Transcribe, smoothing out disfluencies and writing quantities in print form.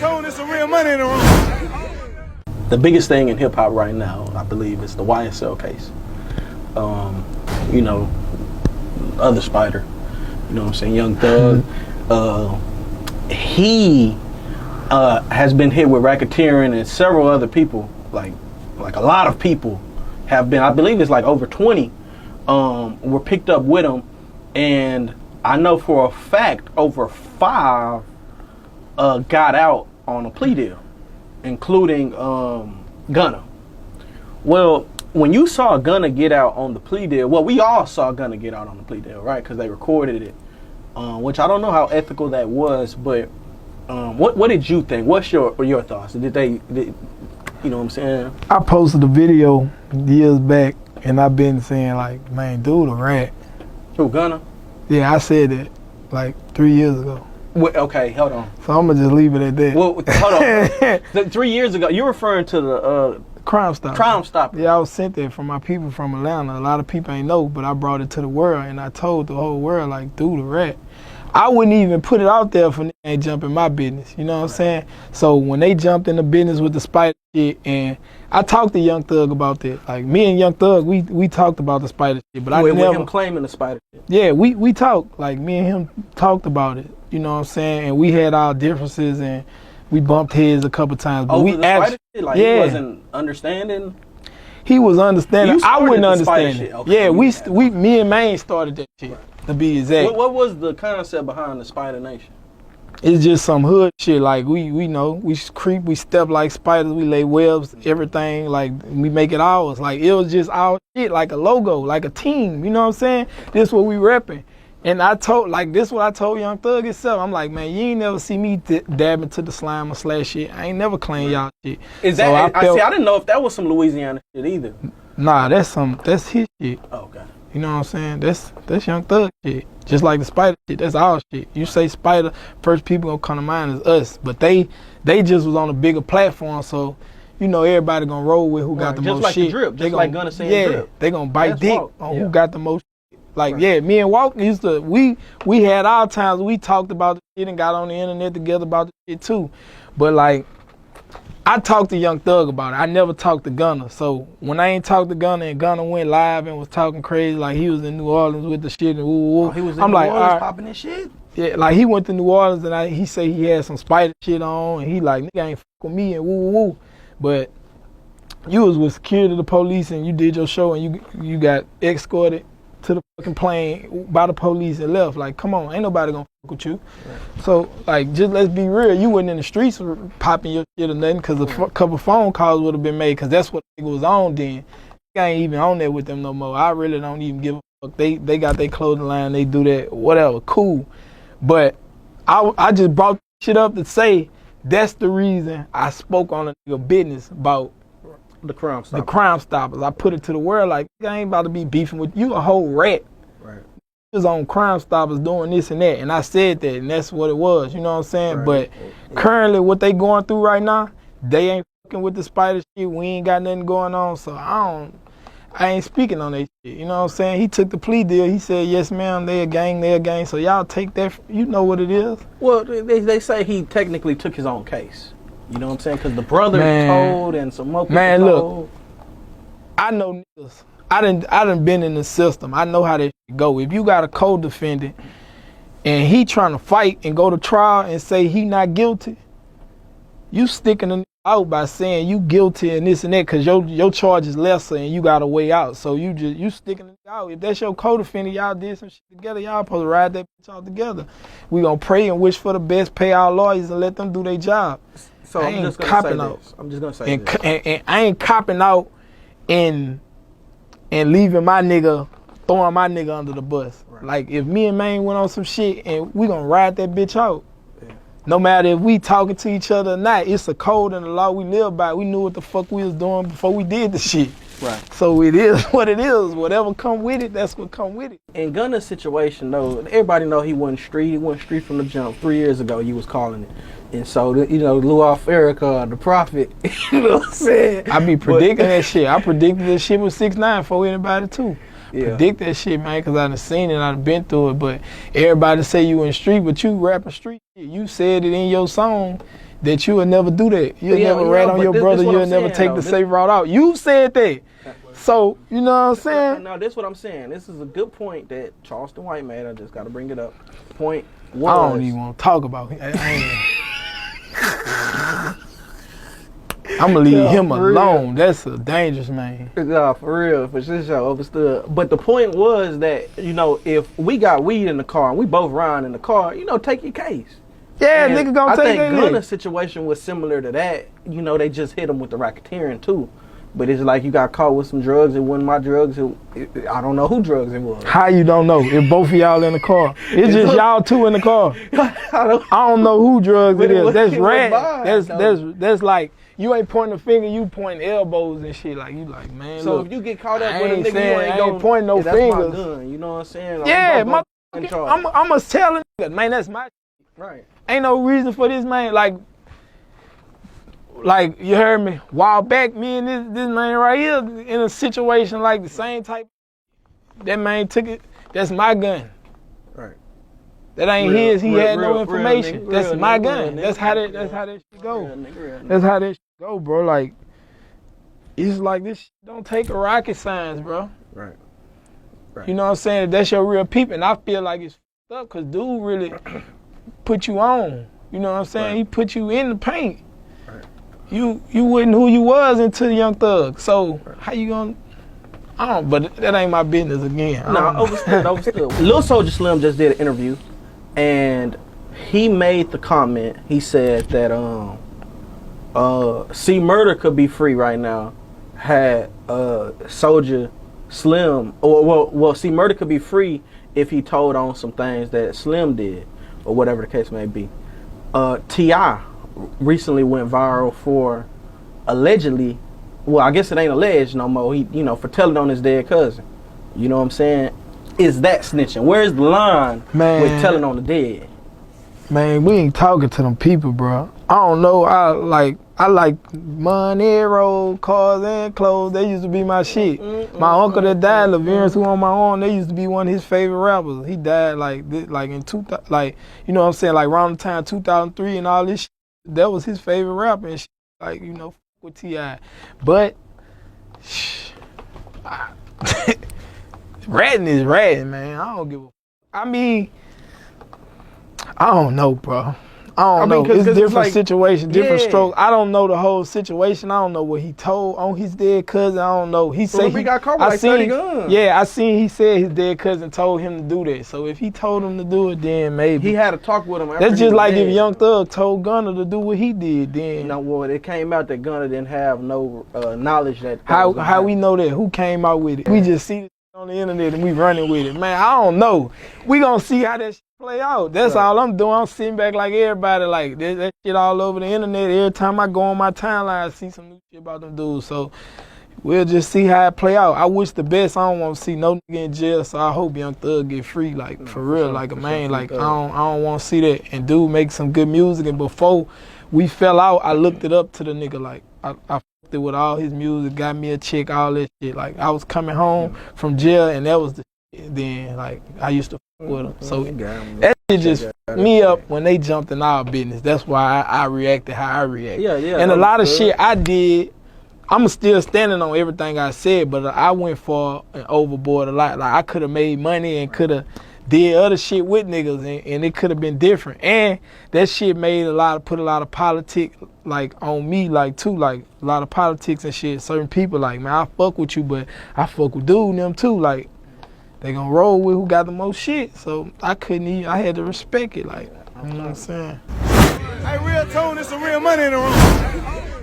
told there's some real money in the room. The biggest thing in hip hop right now, I believe, is the YSL case. You know, other Spider, you know what I'm saying, Young Thug. He has been hit with racketeering, and several other people, like a lot of people have been, I believe it's like over 20, were picked up with him. And I know for a fact over 5 got out on a plea deal, including Gunna. Well, when you saw Gunna get out on the plea deal, well, we all saw Gunna get out on the plea deal, right? Because they recorded it, which I don't know how ethical that was, but what did you think? What's your thoughts? Did you know what I'm saying? I posted a video years back, and I've been saying like, man, dude, a rat. Who, Gunna? Yeah, I said that like 3 years ago. Well, okay, hold on. So I'm gonna just leave it at that. Well, hold on. 3 years ago, you're referring to the Crime Stopper. Crime Stopper. Yeah, I was sent there from my people from Atlanta. A lot of people ain't know, but I brought it to the world, and I told the whole world, like, dude, a rat. I wouldn't even put it out there for ain't jumping my business. You know what I'm saying? So when they jumped in the business with the Spider shit, and I talked to Young Thug about that. Like, me and Young Thug, we talked about the Spider shit, but I never. With him claiming the Spider shit. Yeah, we talked. Like, me and him talked about it. You know what I'm saying? And we had our differences, and we bumped heads a couple times. But we the Spider shit? Like, yeah, he wasn't understanding. He was understanding. I wouldn't understand it. Okay, yeah, me and Maine started that shit. Right. To be exact. What was the concept behind the Spider Nation? It's just some hood shit. Like we know, we creep, we step like spiders, we lay webs, everything. Like we make it ours. Like it was just our shit, like a logo, like a team. You know what I'm saying? This what we repping. And I told, like this what I told Young Thug himself. I'm like, man, you ain't never see me dabbing to the slime or slash shit. I ain't never claimed y'all shit. Is that? So I didn't know if that was some Louisiana shit either. Nah, that's his shit. Oh, okay. You know what I'm saying? That's Young Thug shit. Just like the Spider shit, that's our shit. You say Spider, first people gonna come to mind is us. But they just was on a bigger platform, so you know everybody gonna roll with who got the most like shit. The drip, just like Gunna saying drip. They gonna bite dick on who got the most shit. Like, right. Yeah, me and Walker used to, we had our times, we talked about the shit and got on the internet together about the shit too. But like, I talked to Young Thug about it. I never talked to Gunna. So when I ain't talked to Gunna and Gunna went live and was talking crazy, like he was in New Orleans with the shit and woo. Oh, he was in New Orleans popping this shit? Yeah, like he went to New Orleans and he say he had some Spider shit on and he like, nigga ain't fuck with me and woo. But you was with security, the police, and you did your show and you got escorted to the fucking plane by the police and left. Like, come on, ain't nobody gonna fuck with you. Right. So, like, just let's be real. You wasn't in the streets popping your shit or nothing because a couple phone calls would have been made because that's what the nigga was on then. I ain't even on there with them no more. I really don't even give a fuck. They got their clothing line. They do that, whatever, cool. But I just brought shit up to say that's the reason I spoke on a nigga business about the Crime Stoppers. The Crime Stoppers. I put it to the world like, I ain't about to be beefing with you, a whole rat. Right. He was on Crime Stoppers doing this and that, and I said that, and that's what it was. You know what I'm saying? Right. But currently, what they going through right now, they ain't fucking with the Spider shit. We ain't got nothing going on, so I ain't speaking on that shit. You know what I'm saying? He took the plea deal. He said, yes, ma'am, they a gang. So y'all take that. You know what it is. Well, they say he technically took his own case. You know what I'm saying? Because the brother told and some more people told. Look, I know niggas. I done been in the system. I know how that shit go. If you got a co-defendant and he trying to fight and go to trial and say he not guilty, you sticking the nigga out by saying you guilty and this and that because your charge is lesser and you got a way out. So you sticking the nigga out. If that's your co-defendant, y'all did some shit together, y'all supposed to ride that bitch out together. We gonna pray and wish for the best, pay our lawyers and let them do their job. So I'm just gonna say this. And I ain't copping out and leaving my nigga, throwing my nigga under the bus. Right. Like if me and Maine went on some shit and we gonna ride that bitch out. Yeah. No matter if we talking to each other or not, it's a code and a law we live by. We knew what the fuck we was doing before we did the shit. Right. So it is what it is. Whatever come with it, that's what come with it. In Gunna's situation though, everybody know he wasn't street. He wasn't street from the jump. 3 years ago, you was calling it. And so, you know, Luau Farrakhan, the prophet, you know what I'm saying? I be predicting that shit. I predicted that shit was 6ix9ine before anybody too. Yeah. Predict that shit, man, because I done seen it, I done been through it. But everybody say you in street, but you rapping street shit. You said it in your song that you would never do that. You'll Yeah, never you rat know, on but your this brother. what You'll I'm never saying, take though. the This- safe route out. You said that. So, you know what I'm saying? No, this is what I'm saying. This is a good point that Charleston White made. I just got to bring it up. Point was, I don't even want to talk about it. I'm going to leave him alone. That's a dangerous man. Nah, for real, for sure, understood. But the point was that, you know, if we got weed in the car and we both riding in the car, you know, take your case. Yeah, And nigga gonna I take think that Gunna's nigga. situation was similar to that. You know, they just hit him with the racketeering too. But it's like you got caught with some drugs. It wasn't my drugs. I don't know who drugs it was. How you don't know? If both of y'all in the car. It's just y'all two in the car. I don't know who drugs it is. That's rat. That's like, you ain't pointing a finger, you pointing elbows and shit. Like, you like, man, So look, if you get caught up I with a ain't nigga, saying, you ain't I gonna ain't pointing no that's fingers. my gun, you know what I'm saying? Like, Yeah, I'm I'ma tell a nigga, man, that's my shit. Right. Ain't no reason for this man. Like you heard me, a while back, me and this man right here in a situation like the same type. That man took it. That's my gun. Right. That ain't Real, his. He real, had no real, information. real that's nigga, my real gun. nigga, That's how real that shit go. Real nigga. That's how that shit go, bro. Like, it's like this shit don't take a rocket science, bro. Right. You know what I'm saying? If that's your real people, and I feel like it's fucked up because dude really put you on. You know what I'm saying? Right. He put you in the paint. Right. You wasn't who you was until Young Thug. So how you gonna? I don't. But that ain't my business again. No, overstood. Lil Soulja Slim just did an interview, and he made the comment. He said that C Murder could be free right now, had Soulja Slim, or C Murder could be free if he told on some things that Slim did, or whatever the case may be. T.I. recently went viral for allegedly, well, I guess it ain't alleged no more. He, you know, for telling on his dead cousin. You know what I'm saying? Is that snitching? Where's the line with telling on the dead? Man, we ain't talking to them people, bro. I don't know. I like Monero, cars and clothes. They used to be my shit. My uncle that died, Laverance, who on my arm, they used to be one of his favorite rappers. He died like in 2000, like, you know what I'm saying, like around the time 2003 and all this shit. That was his favorite rapper and shit. Like, you know, with T.I. But ratting is ratting, man. I don't give a. I mean, I don't know, bro. I don't know. It's different like, situations, different strokes. I don't know the whole situation. I don't know what he told on his dead cousin. I don't know. He said he got caught with like 30 guns. Yeah, I seen he said his dead cousin told him to do that. So if he told him to do it, then maybe. He had a talk with him. That's just like if Young Thug told Gunna to do what he did, then. No, well, it came out that Gunna didn't have no knowledge that. How we know that? Who came out with it? We just see it on the internet and we running with it. Man, I don't know. We gonna see how that shit play out. That's all I'm doing. I'm sitting back like everybody. Like that shit all over the internet. Every time I go on my timeline, I see some new shit about them dudes. So we'll just see how it play out. I wish the best. I don't want to see no nigga in jail. So I hope Young Thug get free. Like for real. Sure, like a man. Sure, like I don't want to see that. And dude make some good music. And before we fell out, I looked it up to the nigga. Like I fucked it with all his music. Got me a chick. All that shit. Like I was coming home from jail and that was the shit. Then like I used to with them. So that shit just fucked me up when they jumped in our business. That's why I reacted how I reacted. Yeah. And a lot of shit I did, I'm still standing on everything I said, but I went for and overboard a lot. Like I could have made money and could have did other shit with niggas and it could have been different. And that shit put a lot of politics like on me, like too, like a lot of politics and shit. Certain people like, man, I fuck with you, but I fuck with dude and them too. Like they gonna roll with who got the most shit. So I had to respect it. Like, you know what I'm saying? Hey, real tone, there's some real money in the room.